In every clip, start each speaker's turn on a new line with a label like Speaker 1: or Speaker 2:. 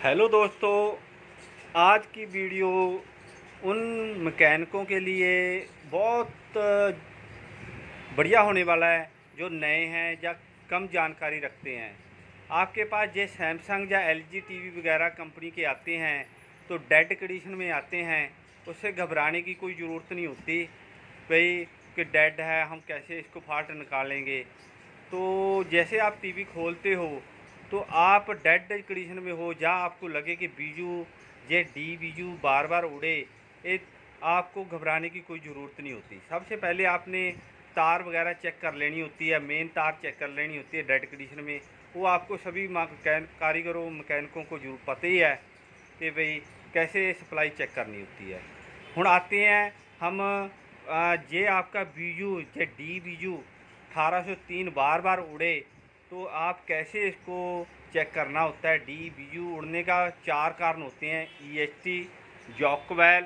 Speaker 1: Hello दोस्तों, आज की वीडियो उन मैकेनिकों के लिए बहुत बढ़िया होने वाला है जो नए हैं या कम जानकारी रखते हैं। आपके पास ये सैमसंग या एलजी टीवी वगैरह कंपनी के आते हैं तो डेड कंडीशन में आते हैं, उससे घबराने की कोई ज़रूरत नहीं होती भाई कि डेड है हम कैसे इसको फाल्ट निकालेंगे। तो जैसे आप टीवी खोलते हो तो आप डेड कंडीशन में हो, जहाँ आपको लगे कि बीजू ये डी बीजू बार बार उड़े, एक आपको घबराने की कोई ज़रूरत नहीं होती। सबसे पहले आपने तार वगैरह चेक कर लेनी होती है, मेन तार चेक कर लेनी होती है डेड कंडीशन में। वो आपको सभी कारीगरों मैकेनिकों को जरूर पता ही है कि भाई कैसे सप्लाई चेक करनी होती है। हुण आते हैं हम जे आपका बीजू जे डी बीजू 1803 बार बार उड़े तो आप कैसे इसको चेक करना होता है। डी बीजू उड़ने का 4 कारण होते हैं: ईएसटी, जॉक वेल,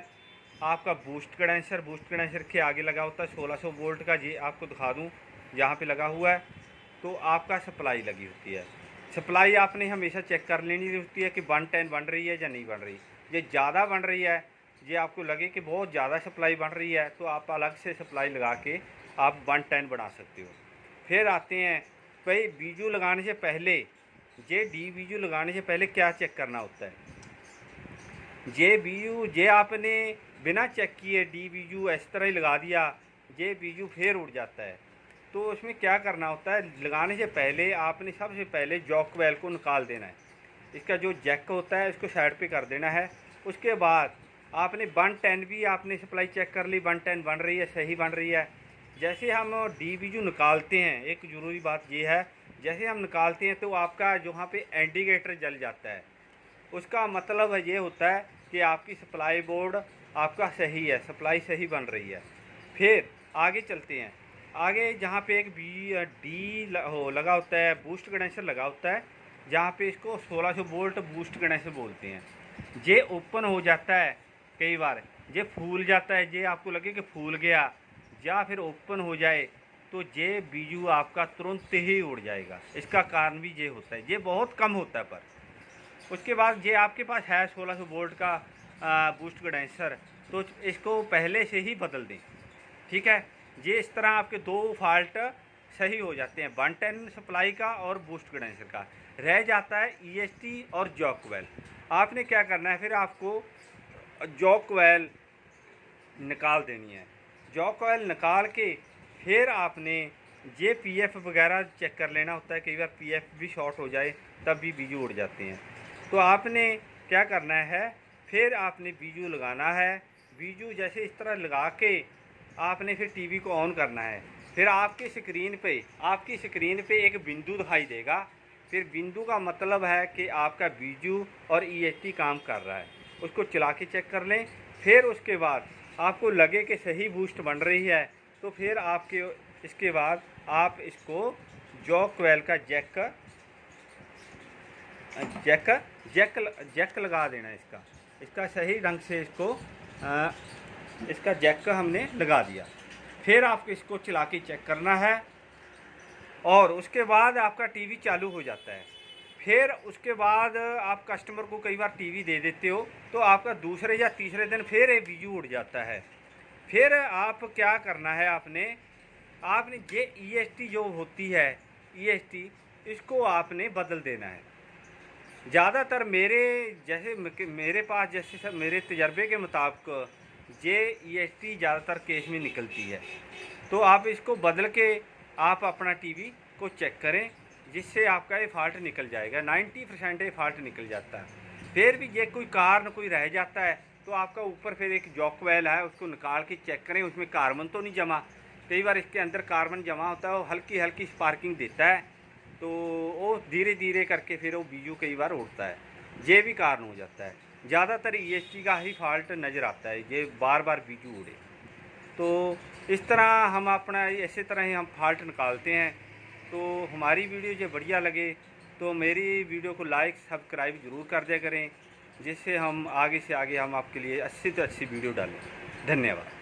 Speaker 1: आपका बूस्ट कंडेंसर के आगे लगा होता है 1600 वोल्ट का, ये आपको दिखा दूं जहाँ पे लगा हुआ है। तो आपका सप्लाई लगी होती है। सप्लाई आपने हमेशा चेक कर लेनी होती है कि 110 बन रही है या नहीं बन रही। ये ज़्यादा बन रही है, ये आपको लगे कि बहुत ज़्यादा सप्लाई बन रही है, तो आप अलग से सप्लाई लगा के आप 110 बना सकते हो। फिर आते हैं भाई बीजू लगाने से पहले, जे डी बीजू लगाने से पहले क्या चेक करना होता है। जे बीजू जे आपने बिना चेक किए डी बीजू इस तरह ही लगा दिया, जे बीजू फिर उड़ जाता है। तो उसमें क्या करना होता है, लगाने से पहले आपने सबसे पहले जॉक वेल को निकाल देना है। इसका जो जैक होता है इसको साइड पे कर देना है। उसके बाद आपने 110 भी आपने सप्लाई चेक कर ली, 110 बन रही है, सही बन रही है। जैसे हम डी बीजू निकालते हैं, एक ज़रूरी बात ये है, जैसे हम निकालते हैं तो आपका जहाँ पे इंडिकेटर जल जाता है, उसका मतलब ये होता है कि आपकी सप्लाई बोर्ड आपका सही है, सप्लाई सही बन रही है। फिर आगे चलते हैं, आगे जहाँ पे एक लगा होता है, बूस्ट कंडेंसर लगा होता है, जहाँ पे इसको 1600 वोल्ट बूस्ट कंडेंसर बोलते हैं। ये ओपन हो जाता है, कई बार ये फूल जाता है, ये आपको लगे कि फूल गया या फिर ओपन हो जाए तो ये बीजू आपका तुरंत ही उड़ जाएगा। इसका कारण भी ये होता है, ये बहुत कम होता है। पर उसके बाद ये आपके पास है 1600 वोल्ट का बूस्ट कंडेंसर, तो इसको पहले से ही बदल दें, ठीक है। ये इस तरह आपके 2 फॉल्ट सही हो जाते हैं, 110 सप्लाई का और बूस्ट कंडेंसर का। रह जाता है ईएसटी और जॉक वेल। आपने क्या करना है, फिर आपको जॉक वेल निकाल देनी है। जॉक ऑयल निकाल के फिर आपने ये पीएफ वगैरह चेक कर लेना होता है। कई बार पीएफ भी शॉर्ट हो जाए तब भी बीजू उड़ जाते हैं। तो आपने क्या करना है, फिर आपने बीजू लगाना है। बीजू जैसे इस तरह लगा के आपने फिर टीवी को ऑन करना है। फिर आपकी स्क्रीन पे एक बिंदु दिखाई देगा। फिर बिंदु का मतलब है कि आपका बीजू और ईएसटी काम कर रहा है। उसको चला के चेक कर लें। फिर उसके बाद आपको लगे कि सही बूस्ट बन रही है तो फिर इसके बाद आप इसको जॉक वेल का जैक लगा देना। इसका सही ढंग से इसका जैक हमने लगा दिया। फिर आपको इसको चला के चेक करना है और उसके बाद आपका टीवी चालू हो जाता है। फिर उसके बाद आप कस्टमर को कई बार टीवी दे देते हो तो आपका दूसरे या तीसरे दिन फिर ये बीजू उड़ जाता है। फिर आप क्या करना है, आपने ये ईएसटी जो होती है, ईएसटी इसको आपने बदल देना है। ज़्यादातर मेरे पास जैसे मेरे तजर्बे के मुताबिक ये ईएसटी ज़्यादातर केस में निकलती है। तो आप इसको बदल के आप अपना टीवी को चेक करें, जिससे आपका ये फॉल्ट निकल जाएगा। 90% ये फॉल्ट निकल जाता है। फिर भी ये कोई कारण कोई रह जाता है तो आपका ऊपर फिर एक जॉक वेल है, उसको निकाल के चेक करें उसमें कार्बन तो नहीं जमा। कई बार इसके अंदर कार्बन जमा होता है, वो हल्की हल्की स्पार्किंग देता है, तो वो धीरे धीरे करके फिर वो बीजू कई बार उड़ता है। ये भी कारण हो जाता है। ज़्यादातर ईएसटी का ही फॉल्ट नज़र आता है, ये बार बार बीजू उड़े। तो इस तरह हम अपना इसी तरह ही हम फॉल्ट निकालते हैं। तो हमारी वीडियो जो बढ़िया लगे तो मेरी वीडियो को लाइक सब्सक्राइब ज़रूर कर दिया करें, जिससे हम आगे से आगे हम आपके लिए अच्छी से अच्छी वीडियो डालें। धन्यवाद।